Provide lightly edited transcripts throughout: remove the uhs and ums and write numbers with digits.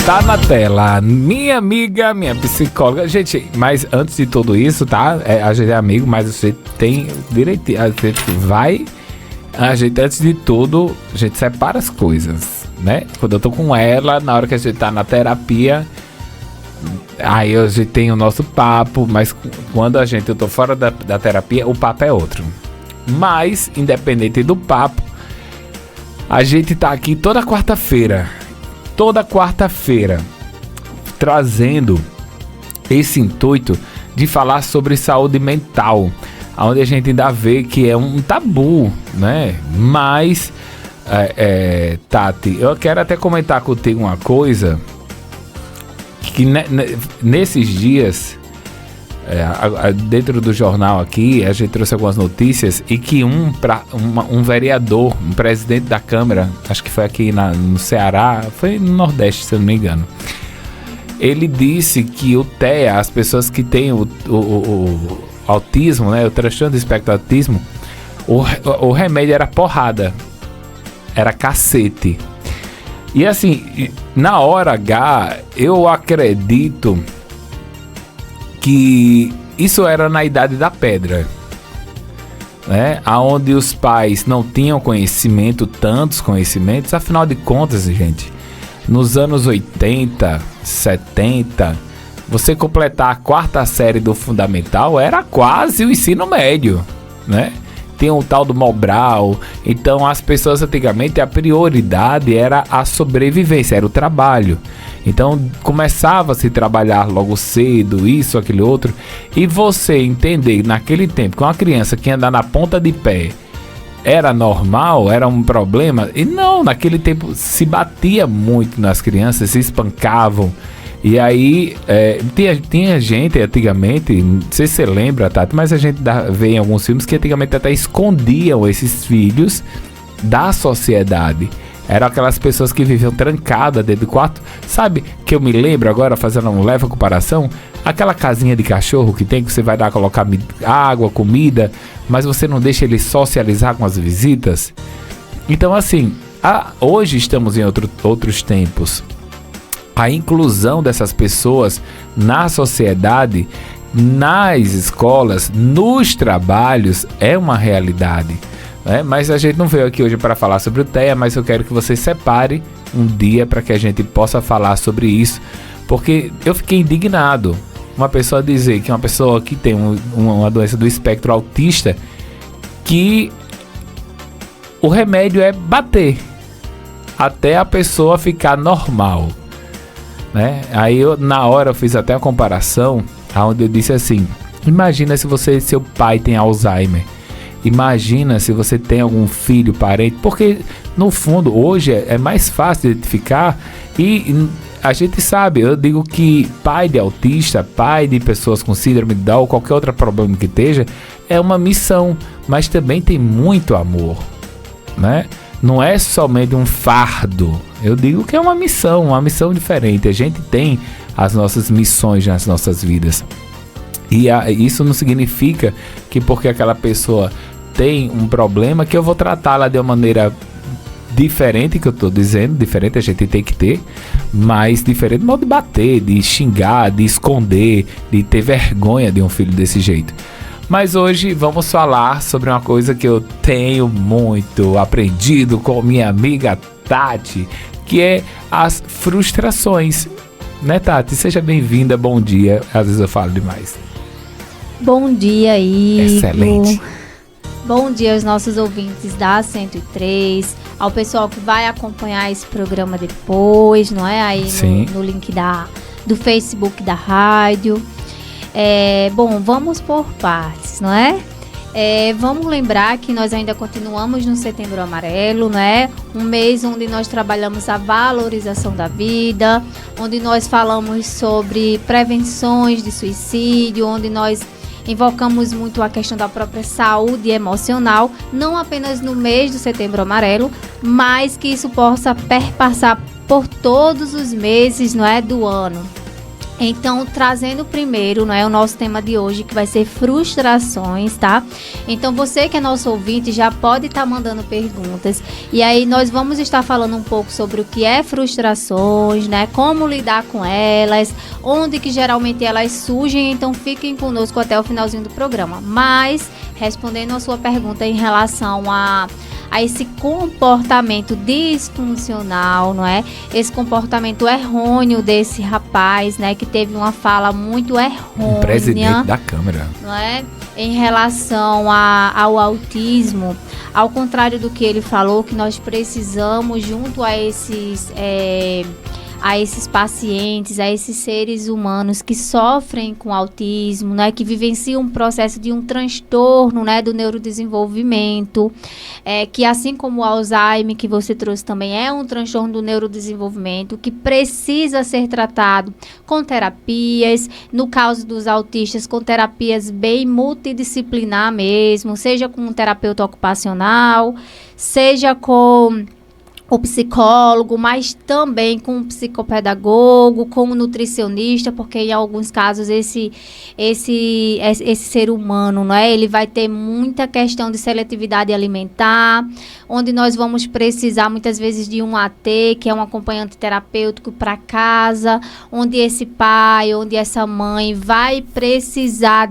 Tá na tela, minha amiga, minha psicóloga. Gente, mas antes de tudo isso, tá? A gente é amigo, mas você tem direitinho. A gente vai. A gente, antes de tudo, a gente separa as coisas, né? Quando eu tô com ela, na hora que a gente tá na terapia, aí a gente tem o nosso papo, mas quando eu tô fora da terapia, o papo é outro. Mas, independente do papo, a gente tá aqui toda quarta-feira, trazendo esse intuito de falar sobre saúde mental, onde a gente ainda vê que é um tabu, né? Mas, Tati, eu quero até comentar contigo uma coisa, que nesses dias, dentro do jornal aqui, a gente trouxe algumas notícias e que um vereador, um presidente da Câmara, acho que foi aqui no Ceará, foi no Nordeste, se eu não me engano, ele disse que o TEA, as pessoas que têm o autismo, né, o transtorno do espectro do autismo, o remédio era porrada, era cacete. E assim, na hora H, eu acredito que isso era na Idade da Pedra, né? Onde os pais não tinham conhecimento, tantos conhecimentos. Afinal de contas, gente, nos anos 80, 70, você completar a quarta série do fundamental era quase o ensino médio, né? Tem o tal do Mobral. Então as pessoas antigamente, a prioridade era a sobrevivência, era o trabalho. Então começava a se trabalhar logo cedo, isso, aquele outro. E você entender naquele tempo que uma criança que anda na ponta de pé era normal, era um problema. E não, naquele tempo se batia muito nas crianças, se espancavam. E aí, tinha gente antigamente, não sei se você lembra, Tati, mas a gente vê em alguns filmes que antigamente até escondiam esses filhos da sociedade. Eram aquelas pessoas que viviam trancadas dentro do quarto. Sabe, que eu me lembro agora, fazendo uma leve comparação, aquela casinha de cachorro que tem, que você vai dar, colocar água, comida, mas você não deixa ele socializar com as visitas. Então assim, hoje estamos em outros tempos. A inclusão dessas pessoas na sociedade, nas escolas, nos trabalhos, é uma realidade, né? Mas a gente não veio aqui hoje para falar sobre o TEA, mas eu quero que você separe um dia para que a gente possa falar sobre isso, porque eu fiquei indignado. Uma pessoa dizer que uma pessoa que tem uma doença do espectro autista, que o remédio é bater até a pessoa ficar normal, né? Aí na hora eu fiz até a comparação, onde eu disse assim: imagina se seu pai tem Alzheimer, imagina se você tem algum filho, parente, porque no fundo hoje é mais fácil identificar. E a gente sabe, eu digo que pai de autista, pai de pessoas com síndrome de Down ou qualquer outro problema que esteja, é uma missão, mas também tem muito amor, né? Não é somente um fardo. Eu digo que é uma missão diferente. A gente tem as nossas missões nas nossas vidas. E isso não significa que porque aquela pessoa tem um problema que eu vou tratá-la de uma maneira diferente, que eu estou dizendo. Diferente a gente tem que ter, mas diferente não de bater, de xingar, de esconder, de ter vergonha de um filho desse jeito. Mas hoje vamos falar sobre uma coisa que eu tenho muito aprendido com minha amiga Tati, que é as frustrações, né, Tati? Seja bem-vinda, bom dia. Às vezes eu falo demais. Bom dia, Igor. Excelente. Bom dia aos nossos ouvintes da 103, ao pessoal que vai acompanhar esse programa depois, não é? Aí no link do Facebook da rádio. Bom, vamos por partes, não é? Vamos lembrar que nós ainda continuamos no Setembro Amarelo, né? Um mês onde nós trabalhamos a valorização da vida, onde nós falamos sobre prevenções de suicídio, onde nós invocamos muito a questão da própria saúde emocional, não apenas no mês do Setembro Amarelo, mas que isso possa perpassar por todos os meses, não é, do ano. Então, trazendo primeiro, o nosso tema de hoje, que vai ser frustrações, tá? Então, você que é nosso ouvinte já pode estar mandando perguntas. E aí, nós vamos estar falando um pouco sobre o que é frustrações, né? Como lidar com elas, onde que geralmente elas surgem. Então, fiquem conosco até o finalzinho do programa. Mas, respondendo a sua pergunta em relação a esse comportamento disfuncional, não é? Esse comportamento errôneo desse rapaz, né? Que teve uma fala muito errônea. O presidente da Câmara. Não é? Em relação ao autismo, ao contrário do que ele falou, que nós precisamos, junto a esses pacientes, a esses seres humanos que sofrem com autismo, né, que vivenciam um processo de um transtorno, né, do neurodesenvolvimento, que assim como o Alzheimer, que você trouxe também, é um transtorno do neurodesenvolvimento, que precisa ser tratado com terapias, no caso dos autistas, com terapias bem multidisciplinar mesmo, seja com um terapeuta ocupacional, seja com o psicólogo, mas também com o psicopedagogo, com o nutricionista, porque em alguns casos esse ser humano, não é? Ele vai ter muita questão de seletividade alimentar, onde nós vamos precisar muitas vezes de um AT, que é um acompanhante terapêutico para casa, onde esse pai, onde essa mãe vai precisar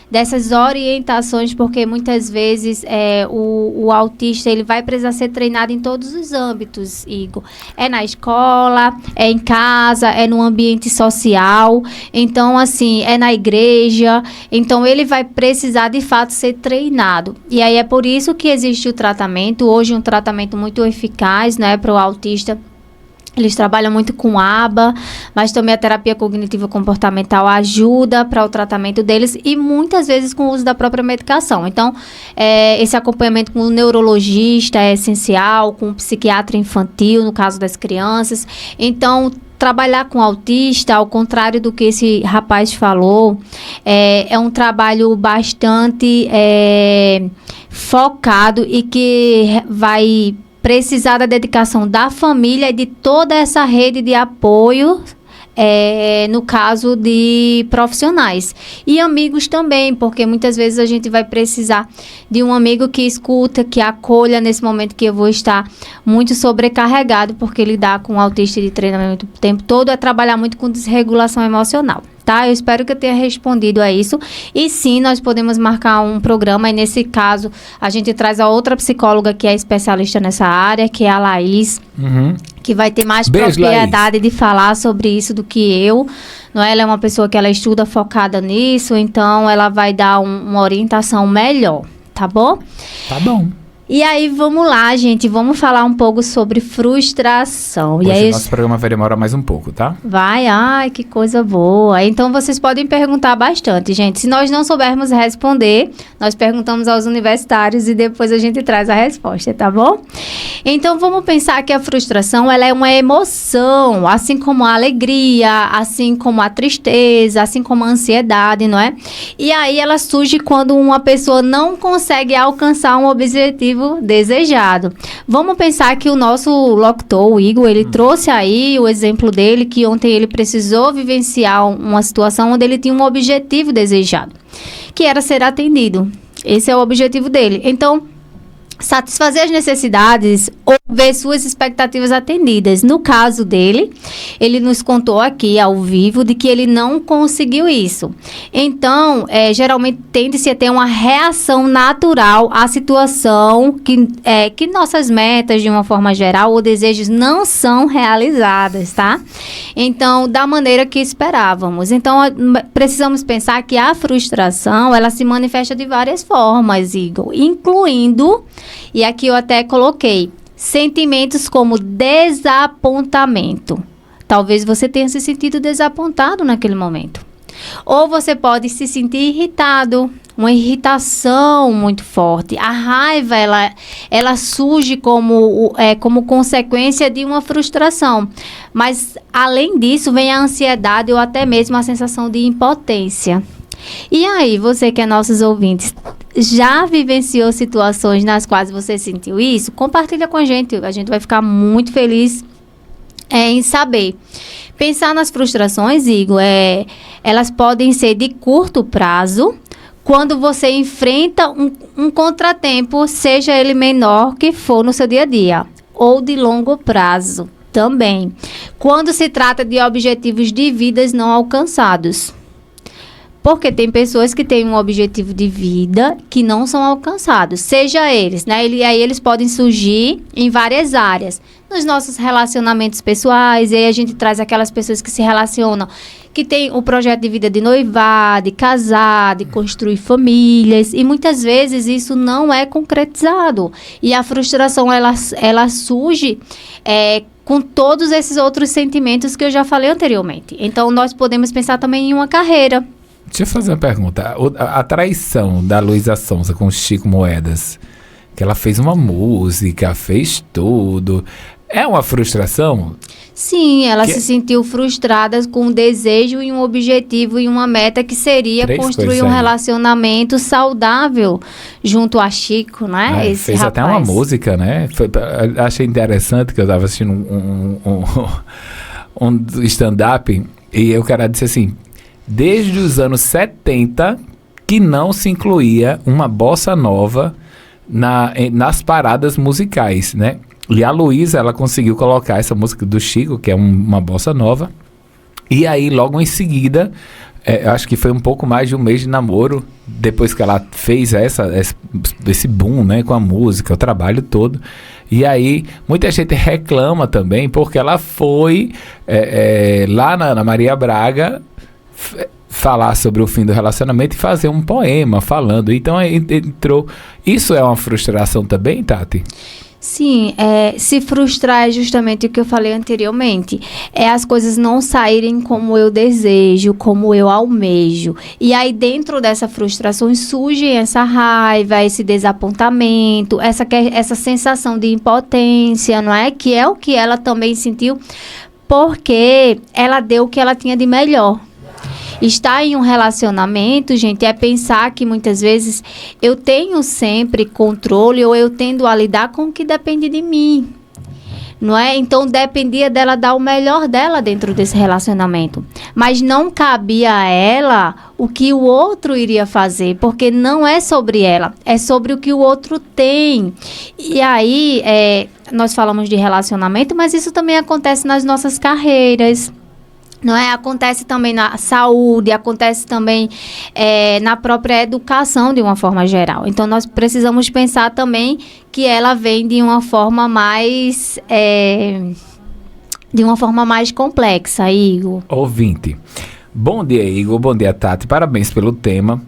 dessas orientações, porque muitas vezes o autista ele vai precisar ser treinado em todos os âmbitos, Igor. É na escola, é em casa, é no ambiente social, então assim, é na igreja, então ele vai precisar de fato ser treinado. E aí é por isso que existe o tratamento, hoje um tratamento muito eficaz, né, para o autista. Eles trabalham muito com ABA, mas também a terapia cognitivo comportamental ajuda para o tratamento deles e muitas vezes com o uso da própria medicação. Então, esse acompanhamento com o neurologista é essencial, com o psiquiatra infantil, no caso das crianças. Então, trabalhar com autista, ao contrário do que esse rapaz falou, é um trabalho bastante focado e que vai precisar da dedicação da família e de toda essa rede de apoio, no caso de profissionais. E amigos também, porque muitas vezes a gente vai precisar de um amigo que escuta, que acolha nesse momento que eu vou estar muito sobrecarregado, porque lidar com autista de treinamento o tempo todo é trabalhar muito com desregulação emocional. Tá? Eu espero que eu tenha respondido a isso. E sim, nós podemos marcar um programa. E nesse caso, a gente traz a outra psicóloga que é especialista nessa área, que é a Laís, que vai ter mais propriedade de falar sobre isso do que eu. Não é? Ela é uma pessoa que ela estuda focada nisso, então ela vai dar uma orientação melhor. Tá bom? Tá bom. E aí, vamos lá, gente. Vamos falar um pouco sobre frustração. Hoje e aí, nosso programa vai demorar mais um pouco, tá? Vai, ai, que coisa boa. Então, vocês podem perguntar bastante, gente. Se nós não soubermos responder, nós perguntamos aos universitários e depois a gente traz a resposta, tá bom? Então, vamos pensar que a frustração, ela é uma emoção, assim como a alegria, assim como a tristeza, assim como a ansiedade, não é? E aí, ela surge quando uma pessoa não consegue alcançar um objetivo desejado. Vamos pensar que o nosso locutor, o Igor, ele trouxe aí o exemplo dele, que ontem ele precisou vivenciar uma situação onde ele tinha um objetivo desejado, que era ser atendido. Esse é o objetivo dele. Então, satisfazer as necessidades ou ver suas expectativas atendidas. No caso dele, ele nos contou aqui ao vivo de que ele não conseguiu isso. Então, geralmente tende-se a ter uma reação natural à situação que nossas metas, de uma forma geral, ou desejos não são realizadas, tá? Então, da maneira que esperávamos. Então, precisamos pensar que a frustração, ela se manifesta de várias formas, Igor, incluindo, e aqui eu até coloquei, sentimentos como desapontamento. Talvez você tenha se sentido desapontado naquele momento. Ou você pode se sentir irritado, uma irritação muito forte. A raiva, ela surge como consequência de uma frustração. Mas, além disso, vem a ansiedade ou até mesmo a sensação de impotência. E aí, você que é nossos ouvintes, já vivenciou situações nas quais você sentiu isso? Compartilha com a gente vai ficar muito feliz em saber. Pensar nas frustrações, Igor, elas podem ser de curto prazo, quando você enfrenta um contratempo, seja ele menor que for no seu dia a dia, ou de longo prazo também, quando se trata de objetivos de vidas não alcançados. Porque tem pessoas que têm um objetivo de vida que não são alcançados, seja eles, né? E aí eles podem surgir em várias áreas. Nos nossos relacionamentos pessoais, e aí a gente traz aquelas pessoas que se relacionam, que tem o projeto de vida de noivar, de casar, de construir famílias, e muitas vezes isso não é concretizado. E a frustração, ela surge com todos esses outros sentimentos que eu já falei anteriormente. Então, nós podemos pensar também em uma carreira. Deixa eu fazer uma pergunta. A traição da Luísa Sonza com o Chico Moedas, que ela fez uma música, fez tudo, é uma frustração? Sim, ela se sentiu frustrada com um desejo e um objetivo e uma meta que seria construir um relacionamento saudável junto a Chico, né? Esse fez rapaz. Até uma música, né? Achei interessante que eu estava assistindo um stand-up e o cara disse assim: desde os anos 70 que não se incluía uma bossa nova nas paradas musicais, né? E a Luísa, ela conseguiu colocar essa música do Chico, que é uma bossa nova. E aí, logo em seguida, acho que foi um pouco mais de um mês de namoro, depois que ela fez esse boom, né, com a música, o trabalho todo. E aí, muita gente reclama também, porque ela foi lá na Maria Braga falar sobre o fim do relacionamento e fazer um poema falando. Então, entrou... Isso é uma frustração também, Tati? Sim, se frustrar é justamente o que eu falei anteriormente. As coisas não saírem como eu desejo, como eu almejo. E aí, dentro dessa frustração, surge essa raiva, esse desapontamento, essa sensação de impotência, não é? Que é o que ela também sentiu, porque ela deu o que ela tinha de melhor. Estar em um relacionamento, gente, é pensar que muitas vezes eu tenho sempre controle ou eu tendo a lidar com o que depende de mim, não é? Então, dependia dela dar o melhor dela dentro desse relacionamento. Mas não cabia a ela o que o outro iria fazer, porque não é sobre ela, é sobre o que o outro tem. E aí, nós falamos de relacionamento, mas isso também acontece nas nossas carreiras, não é? Acontece também na saúde, acontece também na própria educação de uma forma geral. Então, nós precisamos pensar também que ela vem de uma forma mais complexa, Igor. Ouvinte. Bom dia, Igor. Bom dia, Tati. Parabéns pelo tema,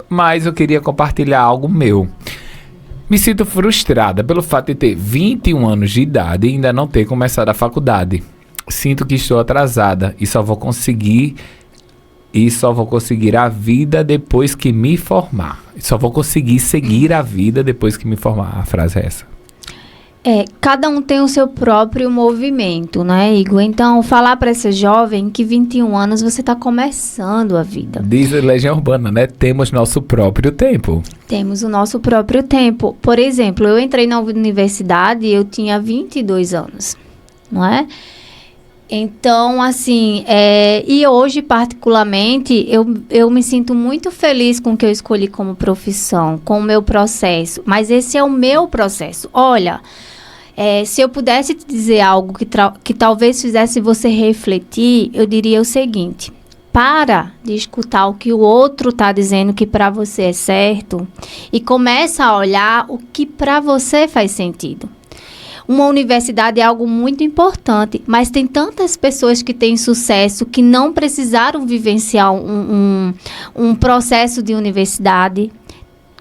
mas eu queria compartilhar algo meu. Me sinto frustrada pelo fato de ter 21 anos de idade e ainda não ter começado a faculdade. Sinto que estou atrasada e só vou conseguir a vida depois que me formar. Só vou conseguir seguir a vida depois que me formar. A frase é essa. Cada um tem o seu próprio movimento, né, Igor? Então, falar para essa jovem que 21 anos você está começando a vida. Diz a Legião Urbana, né? Temos nosso próprio tempo. Temos o nosso próprio tempo. Por exemplo, eu entrei na universidade e eu tinha 22 anos, não é? Então, assim, e hoje, particularmente, eu me sinto muito feliz com o que eu escolhi como profissão, com o meu processo. Mas esse é o meu processo. Olha, se eu pudesse te dizer algo que talvez fizesse você refletir, eu diria o seguinte: para de escutar o que o outro está dizendo que para você é certo e começa a olhar o que para você faz sentido. Uma universidade é algo muito importante, mas tem tantas pessoas que têm sucesso que não precisaram vivenciar um processo de universidade.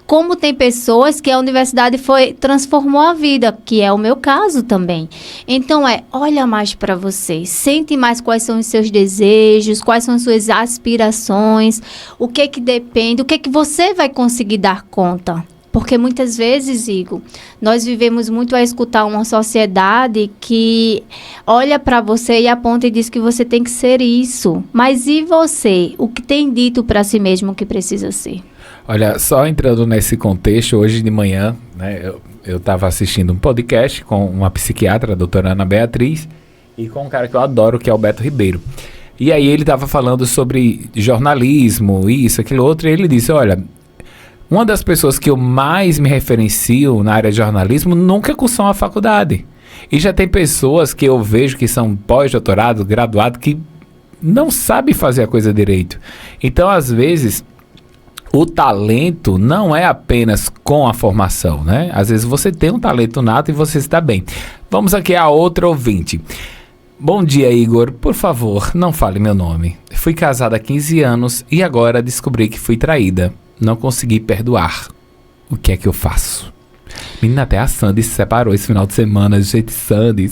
Como tem pessoas que a universidade transformou a vida, que é o meu caso também. Então, olha mais para você, sente mais quais são os seus desejos, quais são as suas aspirações, o que depende, o que você vai conseguir dar conta. Porque muitas vezes, Igor, nós vivemos muito a escutar uma sociedade que olha para você e aponta e diz que você tem que ser isso. Mas e você? O que tem dito para si mesmo que precisa ser? Olha, só entrando nesse contexto, hoje de manhã, né, eu estava assistindo um podcast com uma psiquiatra, a doutora Ana Beatriz, e com um cara que eu adoro, que é o Beto Ribeiro. E aí ele estava falando sobre jornalismo, isso, aquilo outro, e ele disse, olha, uma das pessoas que eu mais me referencio na área de jornalismo nunca cursou a faculdade. E já tem pessoas que eu vejo que são pós-doutorado, graduado, que não sabem fazer a coisa direito. Então, às vezes, o talento não é apenas com a formação, né? Às vezes você tem um talento nato e você está bem. Vamos aqui a outra ouvinte. Bom dia, Igor. Por favor, não fale meu nome. Fui casada há 15 anos e agora descobri que fui traída. Não consegui perdoar. O que é que eu faço? Menina, até a Sandy se separou esse final de semana. Gente, Sandy...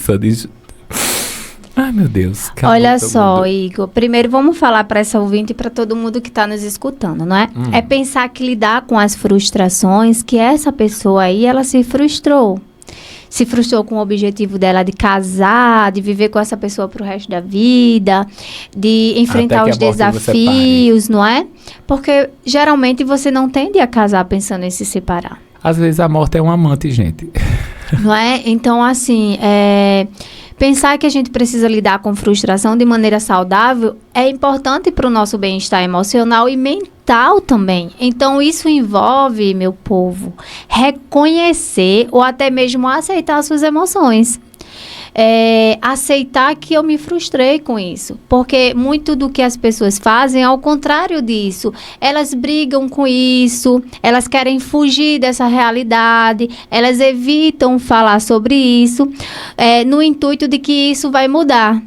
Ai, meu Deus. Olha só, Igor. Primeiro, vamos falar para essa ouvinte e para todo mundo que está nos escutando, não é? É pensar que lidar com as frustrações, que essa pessoa aí, ela se frustrou. Se frustrou com o objetivo dela de casar, de viver com essa pessoa pro resto da vida, de enfrentar os desafios, não é? Porque geralmente você não tende a casar pensando em se separar. Às vezes a morte é um amante, gente. Não é? Então, assim, pensar que a gente precisa lidar com frustração de maneira saudável é importante para o nosso bem-estar emocional e mental também. Então, isso envolve, meu povo, reconhecer ou até mesmo aceitar suas emoções. Aceitar que eu me frustrei com isso, porque muito do que as pessoas fazem é ao contrário disso. Elas brigam com isso, elas querem fugir dessa realidade, elas evitam falar sobre isso, no intuito de que isso vai mudar.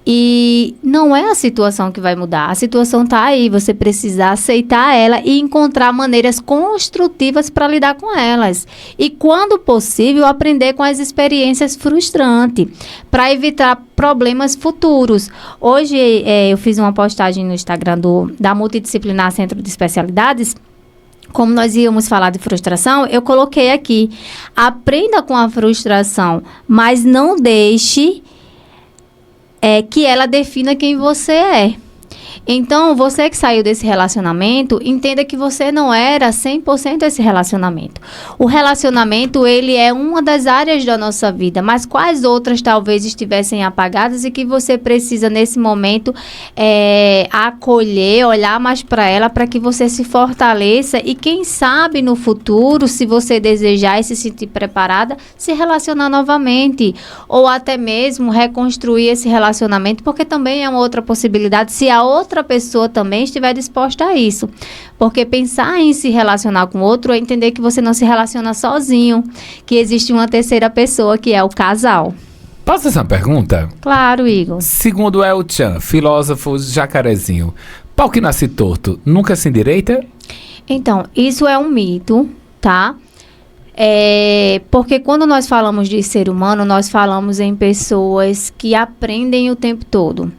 E não é a situação que vai mudar, a situação está aí, você precisa aceitar ela e encontrar maneiras construtivas para lidar com elas. E, quando possível, aprender com as experiências frustrantes, para evitar problemas futuros. Hoje, eu fiz uma postagem no Instagram da Multidisciplinar Centro de Especialidades. Como nós íamos falar de frustração, eu coloquei aqui, aprenda com a frustração, mas não deixe que ela defina quem você é. Então, você que saiu desse relacionamento, entenda que você não era 100% esse relacionamento. O relacionamento, ele é uma das áreas da nossa vida, mas quais outras talvez estivessem apagadas e que você precisa, nesse momento, acolher, olhar mais para ela, para que você se fortaleça e, quem sabe, no futuro, se você desejar e se sentir preparada, se relacionar novamente. Ou até mesmo reconstruir esse relacionamento, porque também é uma outra possibilidade, se a outra pessoa também estiver disposta a isso. Porque pensar em se relacionar com outro é entender que você não se relaciona sozinho, que existe uma terceira pessoa, que é o casal. Posso fazer uma pergunta? Claro, Igor. Segundo El Chan, filósofo jacarezinho, pau que nasce torto nunca se endireita? Então, isso é um mito, tá? Porque quando nós falamos de ser humano, nós falamos em pessoas que aprendem o tempo todo.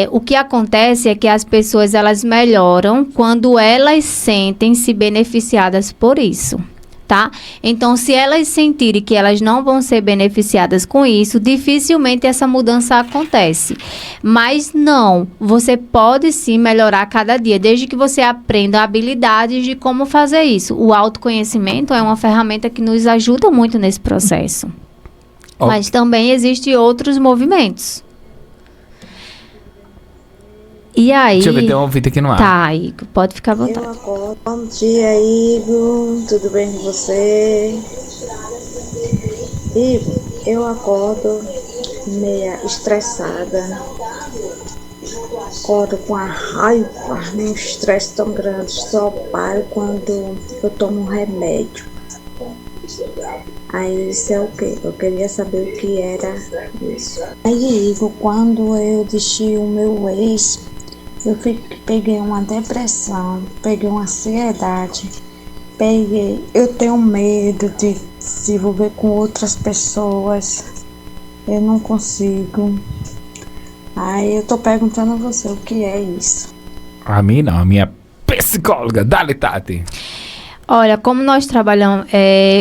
O que acontece é que as pessoas, elas melhoram quando elas sentem-se beneficiadas por isso, tá? Então, se elas sentirem que elas não vão ser beneficiadas com isso, dificilmente essa mudança acontece. Mas não, você pode sim melhorar cada dia, desde que você aprenda habilidades de como fazer isso. O autoconhecimento é uma ferramenta que nos ajuda muito nesse processo. Mas também existem outros movimentos. E aí... Deixa eu ver, tem um ouvido aqui no ar. Tá, Igor, pode ficar à vontade. Bom dia, Igor. Tudo bem com você? Igor, eu acordo meia estressada. Acordo com a raiva, um estresse tão grande. Só paro quando eu tomo um remédio. Aí isso é o quê? Eu queria saber o que era isso. Aí, Igor, quando eu deixei o meu ex, peguei uma depressão, peguei uma ansiedade, eu tenho medo de se envolver com outras pessoas, eu não consigo. Aí eu tô perguntando a você o que é isso. A mim não, a minha psicóloga, dá-lhe, Tati. Olha, como nós trabalhamos,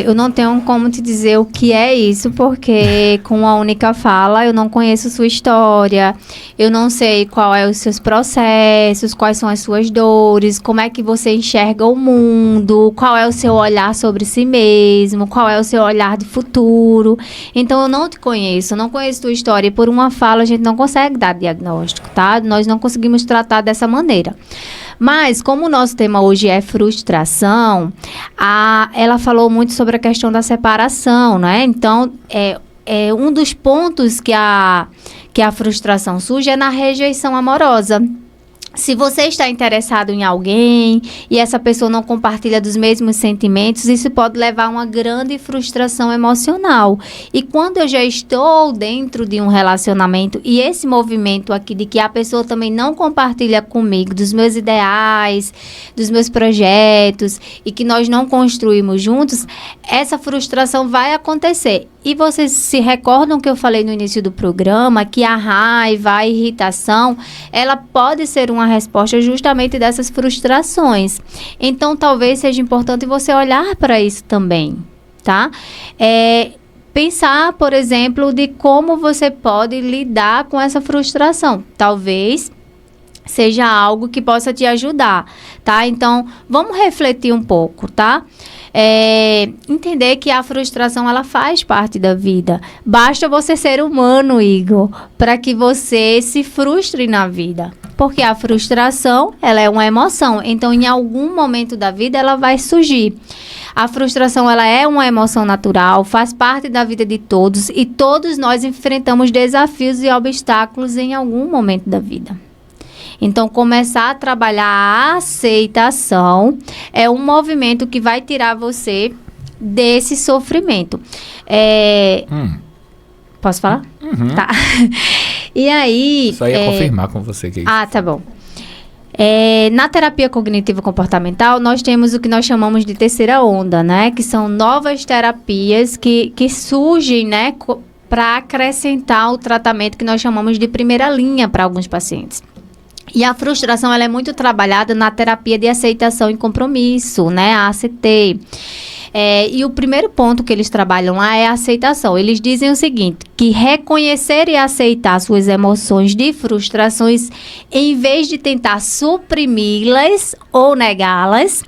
eu não tenho como te dizer o que é isso, porque com a única fala eu não conheço sua história, eu não sei qual é os seus processos, quais são as suas dores, como é que você enxerga o mundo, qual é o seu olhar sobre si mesmo, qual é o seu olhar de futuro. Então eu não te conheço, não conheço tua história, e por uma fala a gente não consegue dar diagnóstico, tá? Nós não conseguimos tratar dessa maneira. Mas, como o nosso tema hoje é frustração, ela falou muito sobre a questão da separação, né? Então, um dos pontos que a frustração surge é na rejeição amorosa. Se você está interessado em alguém e essa pessoa não compartilha dos mesmos sentimentos, isso pode levar a uma grande frustração emocional. E quando eu já estou dentro de um relacionamento e esse movimento aqui de que a pessoa também não compartilha comigo dos meus ideais, dos meus projetos e que nós não construímos juntos, essa frustração vai acontecer. E vocês se recordam que eu falei no início do programa que a raiva, a irritação, ela pode ser uma resposta justamente dessas frustrações. Então, talvez seja importante você olhar para isso também, tá? Pensar, por exemplo, de como você pode lidar com essa frustração. Talvez seja algo que possa te ajudar, tá? Então, vamos refletir um pouco, tá? Entender que a frustração, ela faz parte da vida. Basta você ser humano, Igor, para que você se frustre na vida. Porque a frustração, ela é uma emoção. Então, em algum momento da vida, ela vai surgir. A frustração, ela é uma emoção natural, faz parte da vida de todos. E todos nós enfrentamos desafios e obstáculos em algum momento da vida. Então, começar a trabalhar a aceitação é um movimento que vai tirar você desse sofrimento. Posso falar? Uhum. Tá. E aí... Só ia confirmar com você que é isso. Ah, tá bom. Na terapia cognitivo-comportamental, nós temos o que nós chamamos de terceira onda, né? Que são novas terapias que surgem, né? Para acrescentar o tratamento que nós chamamos de primeira linha para alguns pacientes. E a frustração, ela é muito trabalhada na terapia de aceitação e compromisso, né? A ACT. E o primeiro ponto que eles trabalham lá é a aceitação. Eles dizem o seguinte, que reconhecer e aceitar suas emoções de frustrações, em vez de tentar suprimi-las ou negá-las,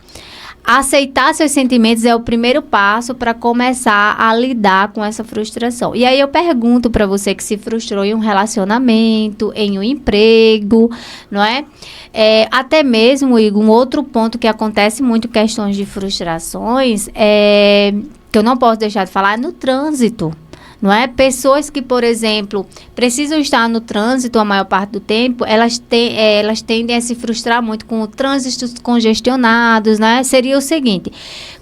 aceitar seus sentimentos é o primeiro passo para começar a lidar com essa frustração. E aí eu pergunto para você que se frustrou em um relacionamento, em um emprego, não é? Até mesmo, Igor, um outro ponto que acontece muito questões de frustrações, que eu não posso deixar de falar, é no trânsito. Não é? Pessoas que, por exemplo, precisam estar no trânsito a maior parte do tempo, elas tendem a se frustrar muito com trânsitos congestionados, né? Seria o seguinte,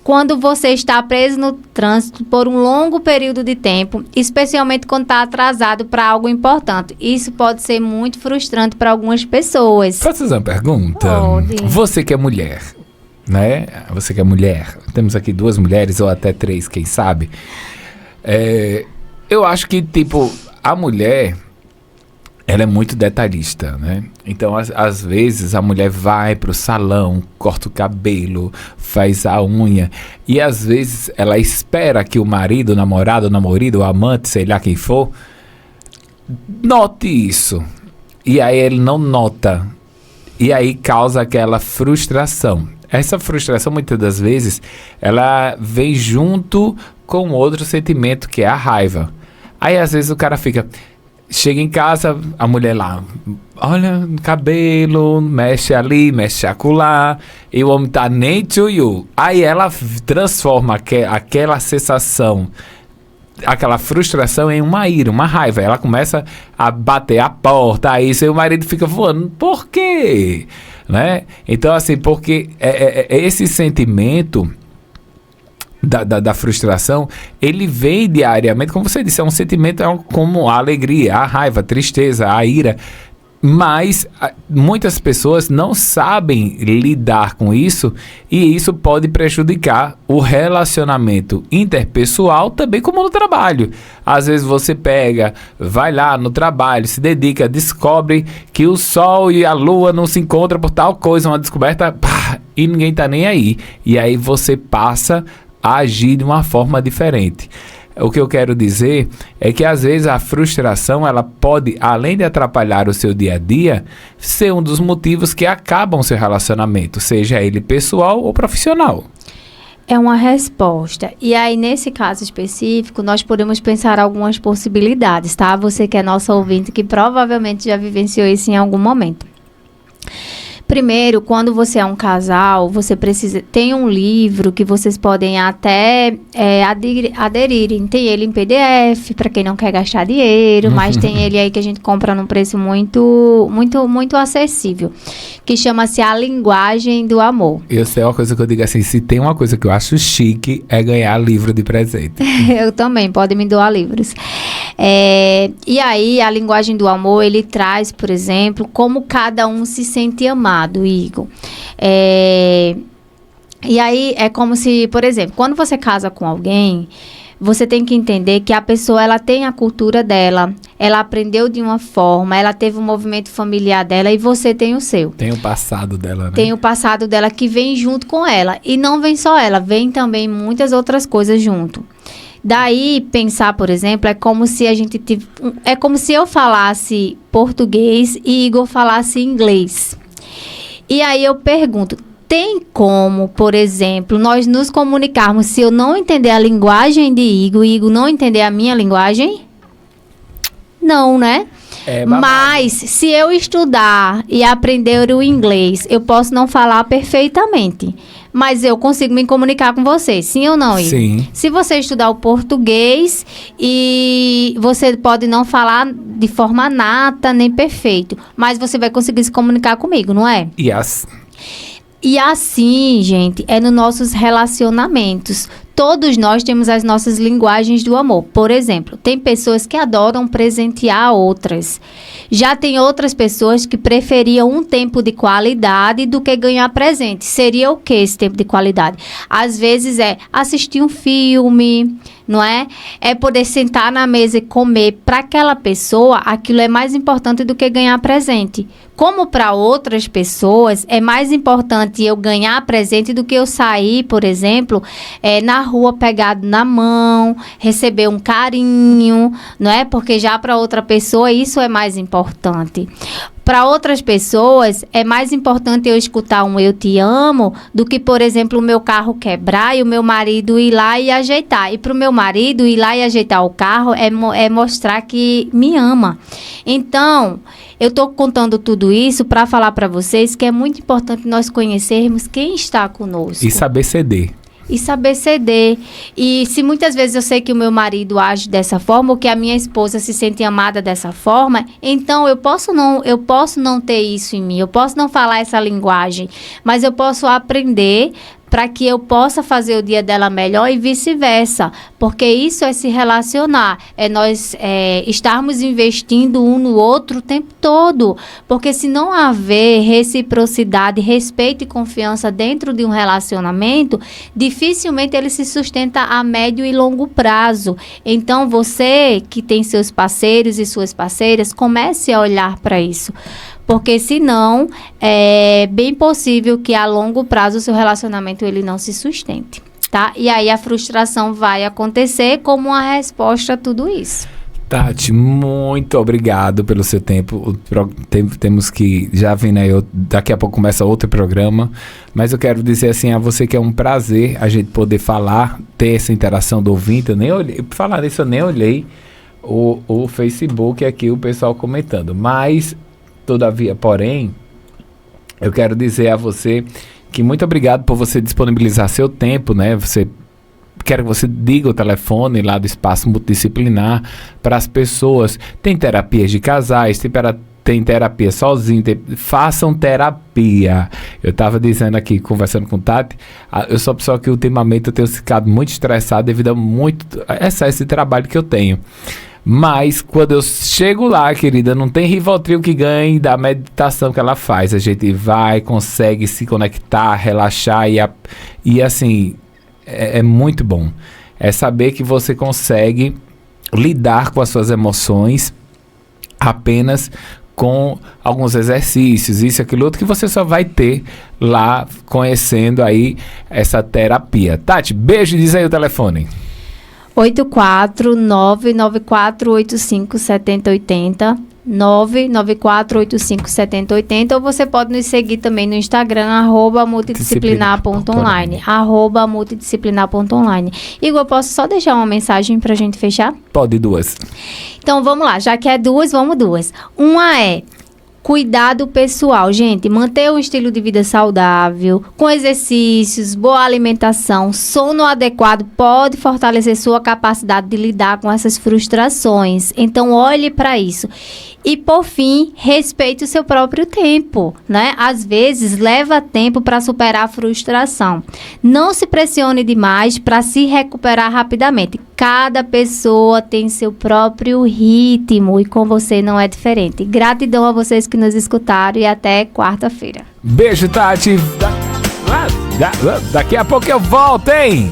quando você está preso no trânsito por um longo período de tempo, especialmente quando está atrasado para algo importante, isso pode ser muito frustrante para algumas pessoas. Posso fazer uma pergunta? Pode. Você que é mulher, né? Você que é mulher, temos aqui 2 mulheres ou até 3, quem sabe? Eu acho que, tipo, a mulher, ela é muito detalhista, né? Então, às vezes, a mulher vai pro salão, corta o cabelo, faz a unha. E, às vezes, ela espera que o marido, o namorado, o namorado, o amante, sei lá quem for, note isso. E aí, ele não nota. E aí, causa aquela frustração. Essa frustração, muitas das vezes, ela vem junto com outro sentimento, que é a raiva. Aí, às vezes, o cara chega em casa, a mulher lá, olha no cabelo, mexe ali, mexe acolá, e o homem tá nem to you. Aí ela transforma aquela sensação, aquela frustração em uma ira, uma raiva. Ela começa a bater a porta, aí seu marido fica voando. Por quê? Né? Então, assim, porque esse sentimento da frustração, ele vem diariamente, como você disse, é um sentimento como a alegria, a raiva, a tristeza, a ira, mas muitas pessoas não sabem lidar com isso e isso pode prejudicar o relacionamento interpessoal, também como no trabalho. Às vezes você vai lá no trabalho, se dedica, descobre que o sol e a lua não se encontram por tal coisa, uma descoberta, e ninguém tá nem aí. E aí você passa a agir de uma forma diferente. O que eu quero dizer é que às vezes a frustração, ela pode, além de atrapalhar o seu dia a dia, ser um dos motivos que acabam o seu relacionamento, seja ele pessoal ou profissional. É uma resposta. E aí, nesse caso específico, nós podemos pensar algumas possibilidades, tá? Você que é nosso ouvinte, que provavelmente já vivenciou isso em algum momento. Primeiro, quando você é um casal, você precisa... Tem um livro que vocês podem até aderirem. Tem ele em PDF, para quem não quer gastar dinheiro, mas tem ele aí que a gente compra num preço muito, muito, muito acessível, que chama-se A Linguagem do Amor. Eu sei uma coisa que eu digo assim, se tem uma coisa que eu acho chique, é ganhar livro de presente. Eu também, podem me doar livros. E aí, A Linguagem do Amor, ele traz, por exemplo, como cada um se sente amado, Igor. E aí, é como se, por exemplo, quando você casa com alguém, você tem que entender que a pessoa, ela tem a cultura dela, ela aprendeu de uma forma, ela teve um movimento familiar dela e você tem o seu. Tem o passado dela, né? Tem o passado dela que vem junto com ela. E não vem só ela, vem também muitas outras coisas junto. Daí, pensar, por exemplo, é como se é como se eu falasse português e Igor falasse inglês. E aí eu pergunto, tem como, por exemplo, nós nos comunicarmos se eu não entender a linguagem de Igor e Igor não entender a minha linguagem? Não, né? Mas, se eu estudar e aprender o inglês, eu posso não falar perfeitamente, mas eu consigo me comunicar com você, sim ou não, Igor? Sim. Se você estudar o português, e você pode não falar de forma nata, nem perfeito, mas você vai conseguir se comunicar comigo, não é? E assim, gente, é nos nossos relacionamentos. Todos nós temos as nossas linguagens do amor. Por exemplo, tem pessoas que adoram presentear outras. Já tem outras pessoas que preferiam um tempo de qualidade do que ganhar presente. Seria o que esse tempo de qualidade? Às vezes é assistir um filme, não é? É poder sentar na mesa e comer. Para aquela pessoa, aquilo é mais importante do que ganhar presente. Como para outras pessoas, é mais importante eu ganhar presente do que eu sair, por exemplo, na rua pegado na mão, receber um carinho, não é? Porque já para outra pessoa isso é mais importante. Para outras pessoas, é mais importante eu escutar um eu te amo do que, por exemplo, o meu carro quebrar e o meu marido ir lá e ajeitar. E para o meu marido ir lá e ajeitar o carro é mostrar que me ama. Então, eu estou contando tudo isso para falar para vocês que é muito importante nós conhecermos quem está conosco. E saber ceder. E saber ceder. E se muitas vezes eu sei que o meu marido age dessa forma, ou que a minha esposa se sente amada dessa forma, então eu posso não ter isso em mim, eu posso não falar essa linguagem, mas eu posso aprender para que eu possa fazer o dia dela melhor e vice-versa, porque isso é se relacionar, é nós estarmos investindo um no outro o tempo todo, porque se não haver reciprocidade, respeito e confiança dentro de um relacionamento, dificilmente ele se sustenta a médio e longo prazo. Então você que tem seus parceiros e suas parceiras, comece a olhar para isso. Porque senão é bem possível que a longo prazo o seu relacionamento ele não se sustente, tá? E aí a frustração vai acontecer como uma resposta a tudo isso. Tati, muito obrigado pelo seu tempo. Temos que, já vem, né, daqui a pouco começa outro programa, mas eu quero dizer assim a você que é um prazer a gente poder falar, ter essa interação do ouvinte. Eu nem olhei, por falar nisso, eu nem olhei o Facebook aqui, o pessoal comentando, mas todavia, porém, eu quero dizer a você que muito obrigado por você disponibilizar seu tempo, né? Quero que você diga o telefone lá do Espaço Multidisciplinar para as pessoas. Tem terapias de casais, tem terapia sozinho, façam terapia. Eu estava dizendo aqui, conversando com o Tati, eu sou uma pessoa que ultimamente eu tenho ficado muito estressado devido a muito excesso de trabalho que eu tenho. Mas quando eu chego lá, querida, não tem Rivotril que ganhe da meditação que ela faz. A gente vai, consegue se conectar, relaxar e assim, é muito bom. É saber que você consegue lidar com as suas emoções apenas com alguns exercícios, isso, aquilo outro, que você só vai ter lá conhecendo aí essa terapia. Tati, beijo, diz aí o telefone. 84994857080, 994857080, ou você pode nos seguir também no Instagram, @multidisciplinar.online, @multidisciplinar.online. Igor, eu posso só deixar uma mensagem pra gente fechar? Pode, 2. Então, vamos lá, já que é 2, vamos 2. Uma é cuidado pessoal, gente, manter um estilo de vida saudável, com exercícios, boa alimentação, sono adequado pode fortalecer sua capacidade de lidar com essas frustrações. Então, olhe para isso. E, por fim, respeite o seu próprio tempo, né? Às vezes, leva tempo para superar a frustração. Não se pressione demais para se recuperar rapidamente. Cada pessoa tem seu próprio ritmo e com você não é diferente. Gratidão a vocês que nos escutaram e até quarta-feira. Beijo, Tati. Daqui a pouco eu volto, hein?